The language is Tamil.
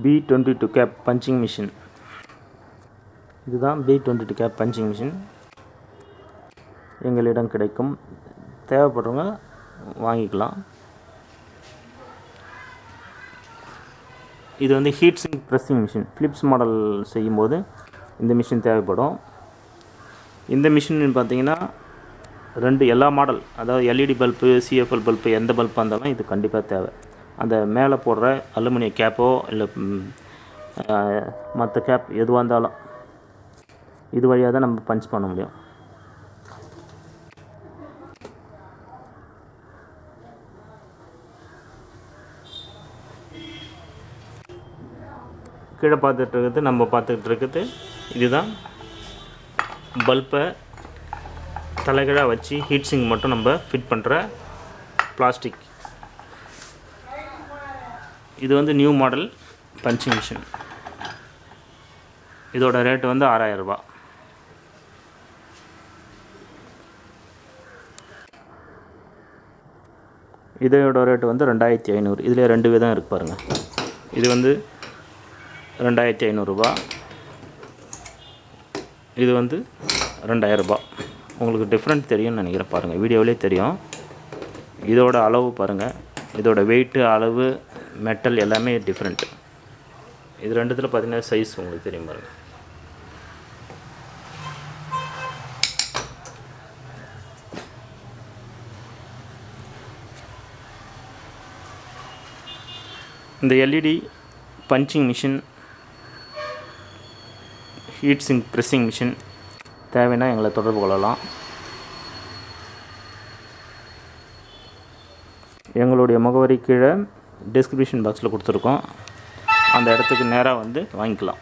B22 gap punching machine. இதுதான் B22 கேப் பஞ்சிங் மிஷின் எங்களிடம் கிடைக்கும். தேவைப்படுறவங்க வாங்கிக்கலாம். இது வந்து heat sink pressing machine. Philips model செய்யும்போது இந்த மிஷின் தேவைப்படும். இந்த மிஷின் பார்த்தீங்கன்னா எல்லா மாடல், அதாவது எல்இடி பல்பு, சிஎஃப்எல் பல்பு, எந்த பல்பாக இருந்தாலும் இது கண்டிப்பாக தேவை. அந்த மேலே போடுற அலுமினிய கேப்போ இல்லை மற்ற கேப் எதுவாக இருந்தாலும் இது வழியாக தான் நம்ம பஞ்ச் பண்ண முடியும். கீழே பார்த்துட்டு இருக்குது இதுதான் பல்பை தலைகீழாக வச்சு ஹீட் சிங்க் மட்டும் நம்ம ஃபிட் பண்ணுற பிளாஸ்டிக். இது வந்து நியூ மாடல் பஞ்சிங் மிஷின். இதோட ரேட்டு வந்து 6000 ரூபா. இதோட ரேட்டு வந்து 2500. இதில் 2 விதம் இருக்கு பாருங்கள். இது வந்து 2500 ரூபா, இது வந்து 2000 ரூபா. உங்களுக்கு டிஃப்ரெண்ட் தெரியும்னு நினைக்கிறேன். பாருங்கள், வீடியோவிலே தெரியும். இதோட அளவு பாருங்கள், இதோட வெயிட்டு, அளவு, மெட்டல் எல்லாமே டிஃப்ரெண்ட்டு. இது ரெண்டுத்தில் பார்த்தீங்கன்னா சைஸ் உங்களுக்கு தெரியும் பாருங்கள். இந்த LED punching machine, heat sink pressing machine தேவைன்னா எங்களை தொடர்பு கொள்ளலாம். எங்களுடைய முகவரி கீழே டிஸ்கிரிப்ஷன் பாக்ஸில் கொடுத்துருக்கோம். அந்த இடத்துக்கு நேராக வந்து வாங்கிக்கலாம்.